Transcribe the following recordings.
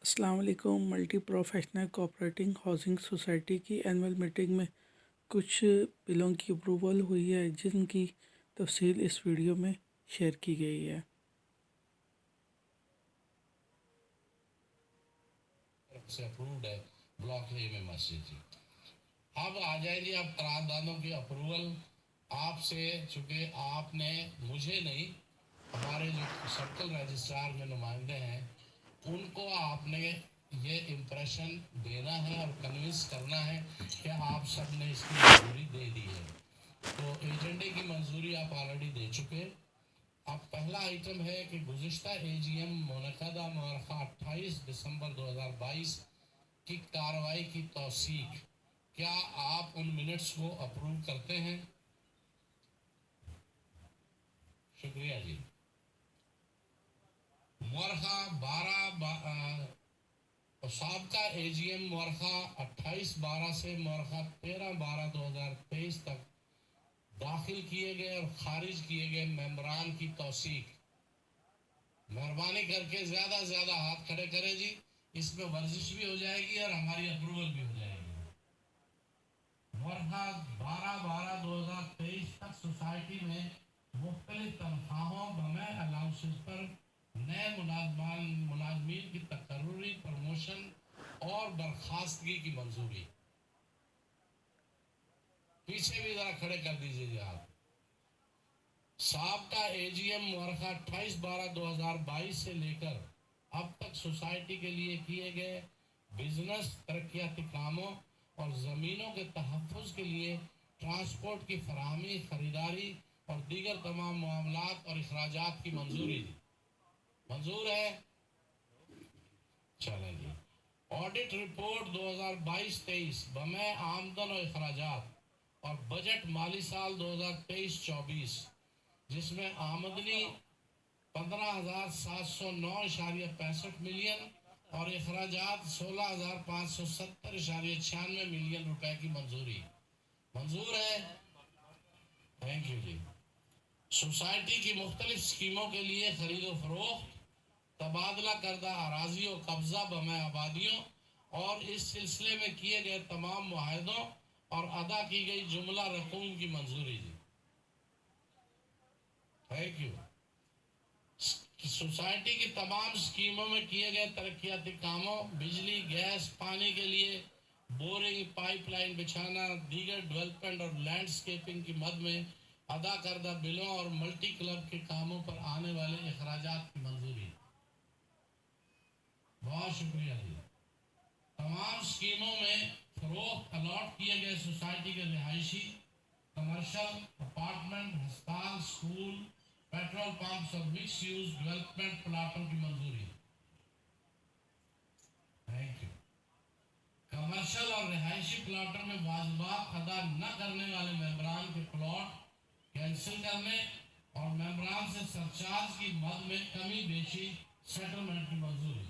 अस्सलाम वालेकुम। Multi professional cooperating housing society की एनुअल मीटिंग में कुछ बिलों की अप्रूवल हुई है, जिनकी तफसील इस वीडियो में शेयर की गई है। से अप्रूव्ड है ब्लॉक ए में मस्जिद जी। अब आ जाएंगे अब करारदादों की अप्रूवल आपसे, चूँकि आपने मुझे नहीं, हमारे जो सर्कल रजिस्ट्रार में नुमाइंदे हैं उनको आपने ये इम्प्रेशन देना है और कन्विंस करना है कि आप सब ने इसकी मंजूरी दे दी है। तो एजेंडे की मंजूरी आप ऑलरेडी दे चुके। अब पहला आइटम है कि गुज़िश्ता एजीएम मुनक़दा मुअर्रखा 28 दिसंबर 2022 की कार्रवाई की तौसीक। क्या आप उन मिनट्स को अप्रूव करते हैं? शुक्रिया जी। मुअर्रखा 12 साबका एजीएम मुअर्रखा 28/12 से मुअर्रखा 13/12/2023 तक दाखिल किए गए और खारिज किए गए मेंबरान की तौसीक। मेहरबानी करके ज़्यादा से ज़्यादा हाथ खड़े करें जी, इसमें वर्जिश भी हो जाएगी और हमारी अप्रूवल भी हो जाएगी। मुअर्रखा 12/12/2023 तक सोसाइटी में मुख्तलिफ तनख्वाहों बमै अलाउंसेस पर नए मुलाजमीन की तकर्रुरी, प्रमोशन और बर्खास्तगी की मंजूरी। पीछे भी ज़रा खड़े कर दीजिए आप। साबका एजीएम मुअर्रखा 28/12/2022 से लेकर अब तक सोसाइटी के लिए किए गए बिजनेस तरक्याती कामों और ज़मीनों के तहफ़्फ़ुज़ के लिए ट्रांसपोर्ट की फराहमी, ख़रीदारी और दीगर तमाम मामलात और अखराजात की मंजूरी मंजूर है। चलें जी। ऑडिट रिपोर्ट 2022-23 बमै आमदन और अखराजात और बजट माली साल 2023-24, जिसमें आमदनी 15,709.65 मिलियन और अखराजात 16,570.96 मिलियन रुपए की मंजूरी मंजूर है। Thank you ji. सोसाइटी की मुख्तलिफ स्कीमों के लिए खरीदो फरोख्त, तबादला करदा अराजी और कब्जा बमै आबादियों और इस सिलसिले में किए गए तमाम मुआहदों और अदा की गई जुमला रकूम की मंजूरी जी। Thank you. सोसाइटी की तमाम स्कीमों में किए गए तरक्याती कामों, बिजली, गैस, पानी के लिए बोरिंग, पाइपलाइन बिछाना, दीगर डेवलपमेंट और लैंडस्केपिंग की मद में अदा करदा बिलों और मल्टी क्लब के कामों पर आने वाले अखराजात की मंजूरी। बहुत शुक्रिया जी। तमाम स्कीमों में फरोख्त अलॉट किए गए सोसाइटी के रिहायशी, कमर्शियल, अपार्टमेंट, अस्पताल, स्कूल, पेट्रोल पंप्स और मिक्स यूज डेवलपमेंट प्लाटों की मंजूरी। Thank you. कमर्शियल और रिहायशी प्लाटों में वाजबात अदा न करने वाले मेंबरान के प्लॉट कैंसिल करने और मेंबरान से सरचार्ज की मद में कमी बेशी सेटलमेंट की मंजूरी।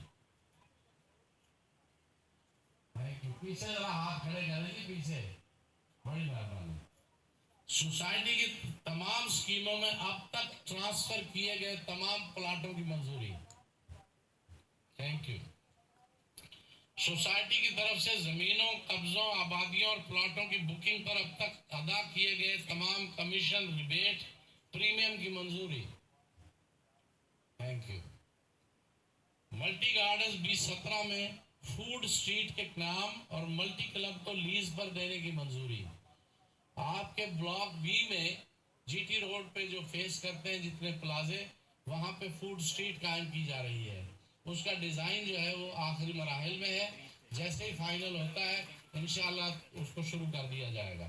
Thank you. पीछे जरा हाथ खड़े करेंगे, पीछे बड़ी मेहरबानी। सोसाइटी की तमाम स्कीमों में अब तक ट्रांसफर किए गए तमाम प्लाटों की मंजूरी। Thank you. सोसाइटी की तरफ से जमीनों, कब्जों, आबादियों और प्लाटों की बुकिंग पर अब तक अदा किए गए तमाम कमीशन, रिबेट, प्रीमियम की मंजूरी। Thank you. मल्टी गार्डन्स 2017 में फूड स्ट्रीट के नाम और मल्टी क्लब को लीज पर देने की मंजूरी। आपके ब्लॉक बी में जीटी रोड पे जो फेस करते हैं जितने प्लाजे, वहाँ पे फूड स्ट्रीट कायम की जा रही है। उसका डिज़ाइन जो है वो आखिरी मराहिल में है। जैसे ही फाइनल होता है इंशाल्लाह उसको शुरू कर दिया जाएगा।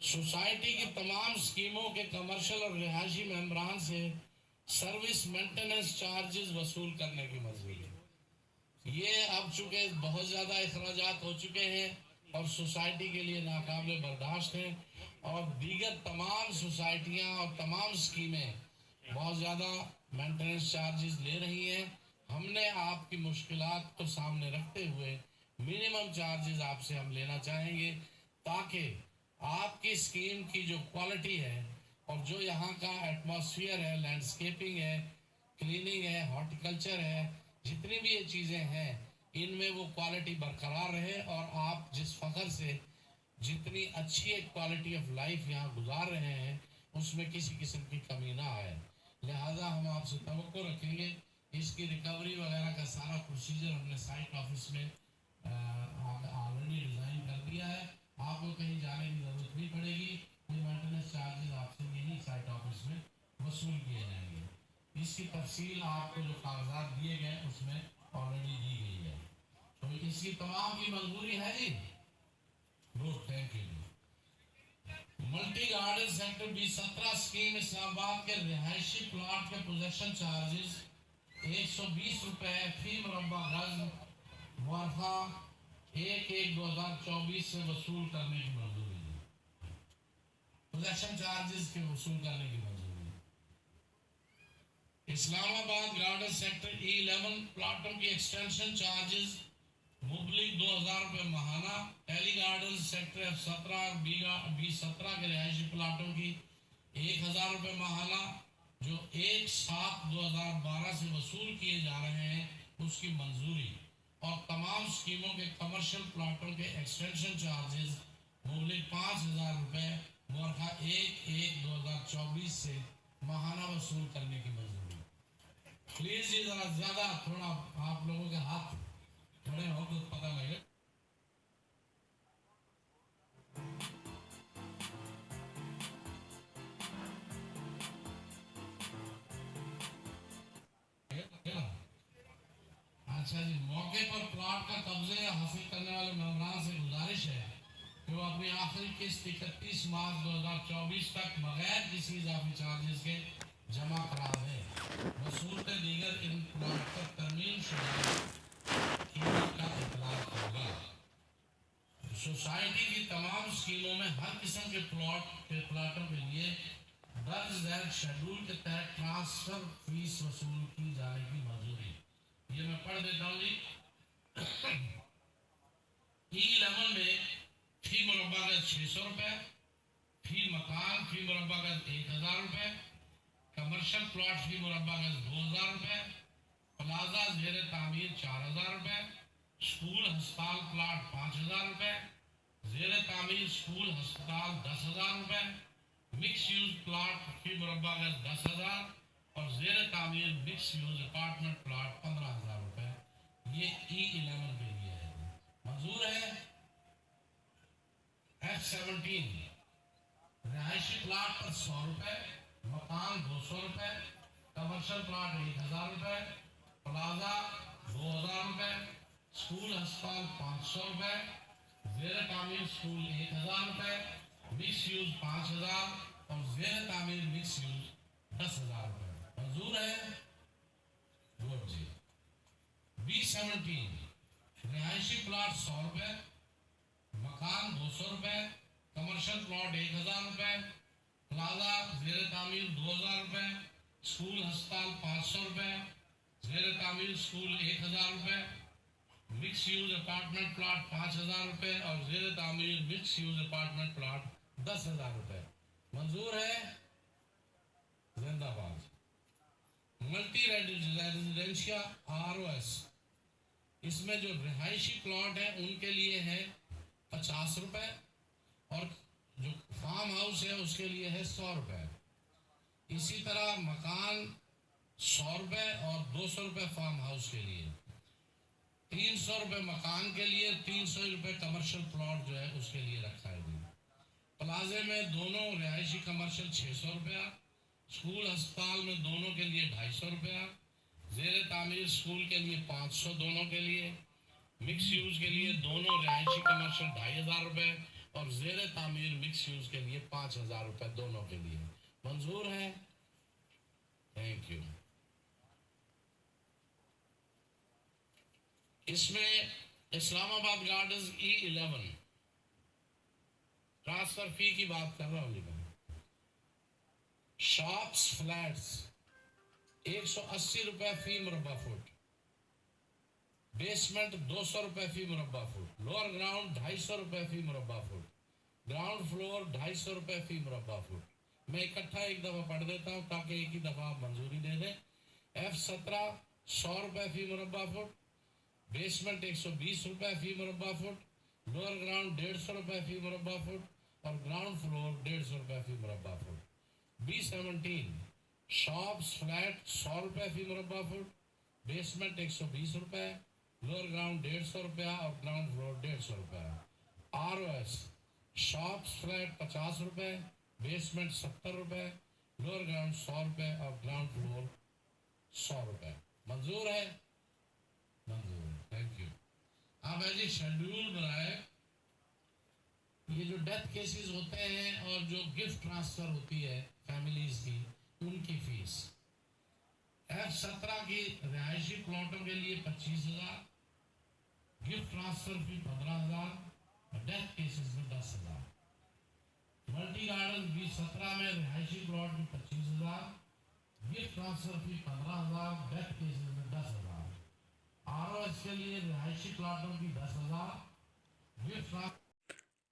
सोसाइटी की तमाम स्कीमों के कमर्शियल और रिहायशी मेंबरान से सर्विस मेंटेनेंस चार्जेस वसूल करने की मंजूरी। ये अब चूँकि बहुत ज़्यादा अखराजात हो चुके हैं और सोसाइटी के लिए नाकाबिल बर्दाश्त हैं, और दीगर तमाम सोसाइटियाँ और तमाम स्कीमें बहुत ज़्यादा मेंटेनेंस चार्जेस ले रही हैं। हमने आपकी मुश्किलात को सामने रखते हुए मिनिमम चार्जेस आपसे हम लेना चाहेंगे, ताकि आपकी स्कीम की जो क्वालिटी है और जो यहाँ का एटमॉस्फेयर है, लैंडस्केपिंग है, क्लीनिंग है, हॉर्टिकल्चर है, जितनी भी ये चीज़ें हैं इनमें वो क्वालिटी बरकरार रहे और आप जिस फख्र से जितनी अच्छी एक क्वालिटी ऑफ लाइफ यहाँ गुजार रहे हैं उसमें किसी किस्म की कमी ना आए। लिहाजा हम आपसे तवक्को रखेंगे। इसकी रिकवरी वगैरह का सारा प्रोसीजर हमने साइट ऑफिस में ऑलरेडी डिज़ाइन कर दिया है। आपको कहीं जाने की ज़रूरत नहीं पड़ेगी। ये मेंटेनेंस चार्जेस आपसे यही साइट ऑफिस में वसूल किए जाएंगे। इसकी तफसील आपको जो कागजात दिए गए उसमें ऑलरेडी दी गई है। तो इसकी तमाम की मंजूरी है जी। Good, thank you. Multi garden sector B17 scheme Islamabad के रिहायशी प्लाट के पोजेशन चार्जेस 120 रुपए फी मुरब्बा गज वर्फा 1/1/2024 से वसूल करने की मंजूरी दी। पोजेशन चार्जेस के वसूल करने की मंजूरी। इस्लामाबाद गार्डन सेक्टर E11 प्लाटों की एक्सटेंशन चार्जेस मुबलिक 2000 रुपये महाना। टेली गार्डन सेक्टर F17 और B17 के रिहायशी प्लाटों की 1000 रुपये महाना जो 1/7/2012 से वसूल किए जा रहे हैं उसकी मंजूरी। और तमाम स्कीमों के कमर्शियल प्लाटों के एक्सटेंशन चार्जेस मुबलिक 5000 रुपये मुअर्खा 1/1/2024 से महाना वसूल करने की मंजूरी। प्लीज़ ये ज़रा ज़्यादा थोड़ा आप लोगों के हाथ खड़े हो तो पता लगे। अच्छा जी, मौके पर प्लाट का कब्जे हासिल करने वाले मेंबरान से गुजारिश है कि वो अपनी आखिरी किस्त 31 मार्च 2024 तक बगैर किसी इजाफी चार्जेस के जमा करा दें। वसूलते दीगर इन प्लाट पर तरमीम शुदा कीमत का इतलाक होगा। सोसाइटी की तमाम स्कीमों में हर किस्म के प्लाटों के लिए दर्ज दैल शेड्यूल के तहत ट्रांसफर फीस वसूल की जाने की मंजूरी। ये मैं पढ़ देता हूँ जी। E11 में फी मुरब्बा गज 600 रुपये, फी मकान फी मुरब्बा गज 1000 रुपये, कमर्शियल प्लॉट फी मुरब्बा गज 2000 रुपये, प्लाजा जेर तामीर 4000 रुपये, स्कूल अस्पताल प्लाट 5000 रुपये, जेर तामीर स्कूल अस्पताल 10,000 रुपये, मिक्स यूज प्लाट फी मुरब्बा गज 10,000 और जेर तामीर मिक्स यूज अपार्टमेंट प्लाट 15,000 रुपये। ये E11 के लिए है। मंजूर है। F17 रिहायशी प्लाट पर 100 रुपये, मकान 200 रुपये, कमर्शियल प्लाट 1000 रुपये, प्लाजा 2000 रुपये, स्कूल अस्पताल 500 रुपये, जेर तामीर स्कूल 1000 रुपये, मिक्स यूज 5000 और जेर तामीर मिक्स यूज 10,000 रुपये। मंजूर है। गुड जी। B17 रिहायशी प्लाट 100 रुपये, मकान 200 रुपये, कमर्शियल प्लॉट 1000 रुपये, प्लाजा जेर तामीर 2000 रुपये, स्कूल अस्पताल 500 रुपये, जेर तामीर स्कूल 1000 रुपये, मिक्स यूज अपार्टमेंट प्लॉट 5000 रुपये और जेर तामीर मिक्स यूज अपार्टमेंट प्लॉट 10,000 रुपये। मंजूर है। जिंदाबाद। मल्टी रेजिडेंशिया ROS इसमें जो रिहायशी प्लॉट है उनके लिए है 50 रुपये और जो फार्म हाउस है उसके लिए है 100 रुपये। इसी तरह मकान 100 रुपये और 200 रुपये फार्म हाउस के लिए, 300 रुपये मकान के लिए, 300 रुपये कमर्शियल प्लॉट जो है उसके लिए रखा है। प्लाजे में दोनों रिहायशी कमर्शियल 600 रुपया, स्कूल अस्पताल में दोनों के लिए 250 रुपया, जेर तामीर स्कूल के लिए 500 दोनों के लिए, मिक्स यूज के लिए दोनों रिहायशी कमर्शियल 2500 रुपये और जेर तामीर मिक्स यूज के लिए 5000 रुपये दोनों के लिए। मंजूर है। Thank you. इसमें Islamabad gardens E11 transfer fee की बात कर रहा हूँ। शॉप्स फ्लैट्स 180 रुपये फी मुरब्बा फुट, बेसमेंट 200 रुपये फी मुरब्बा फुट, लोअर ग्राउंड 250 रुपये फी मुरब्बा फुट, ग्राउंड फ्लोर 250 रुपये फी मुरब्बा फुट। मैं इकट्ठा एक दफ़ा पढ़ देता हूँ ताकि एक ही दफ़ा आप मंजूरी दे दें। F17 100 रुपये फी मुरब्बा फुट, बेसमेंट 120 रुपये फी मुरब्बा फुट, लोअर ग्राउंड 150 रुपये फी मुरब्बा फुट और ग्राउंड फ्लोर 150 रुपये फी मुरब्बा फुट। B17 शॉप्स फ्लैट 100 रुपये फी मुरब्बा फुट, बेसमेंट 120 रुपये, लोअर ग्राउंड 150 रुपया और ग्राउंड फ्लोर 150 रुपया। ROS शॉप्स फ्लैट 50 रुपये, बेसमेंट 70 रुपये, लोअर ग्राउंड 100 रुपये और ग्राउंड फ्लोर 100 रुपये। मंजूर है? मंजूर है, थैंक यू। अब है जी शेड्यूल बनाए। ये जो डेथ केसेस होते हैं और जो गिफ्ट ट्रांसफर होती है फैमिलीज की, उनकी फीस F17 की रिहायशी प्लॉटों के लिए 25,000, gift transfer fee 15,000, death cases में 10,000। मल्टी गार्डन B17 में रिहायशी प्लॉट में 25,000, gift transfer fee 15,000, death cases में 10,000। ROS के लिए रिहायशी प्लॉटों की 10,000, गिफ्ट ट्रांसफर।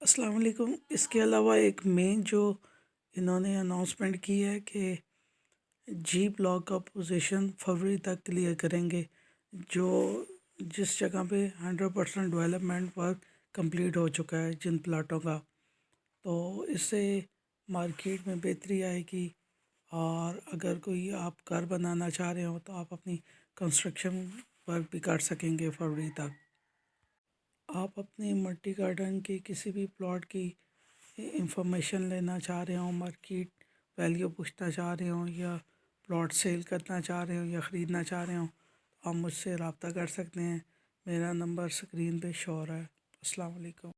अस्सलाम वालेकुम। इसके अलावा एक मेन जो इन्होंने अनाउंसमेंट की है कि जी ब्लॉक का पोजीशन फरवरी तक क्लियर करेंगे, जो जिस जगह पे 100% डेवलपमेंट वर्क कंप्लीट हो चुका है जिन प्लाटों का, तो इससे मार्केट में बेहतरी आएगी। और अगर कोई आप घर बनाना चाह रहे हो तो आप अपनी कंस्ट्रक्शन वर्क भी कर सकेंगे फरवरी तक। आप अपने मल्टी गार्डन के किसी भी प्लॉट की इंफॉर्मेशन लेना चाह रहे हो, मार्केट वैल्यू पूछना चाह रहे हो, या प्लॉट सेल करना चाह रहे हो या ख़रीदना चाह रहे हो, तो आप मुझसे रब्ता कर सकते हैं। मेरा नंबर स्क्रीन पे शो हो रहा है। अस्सलाम वालेकुम।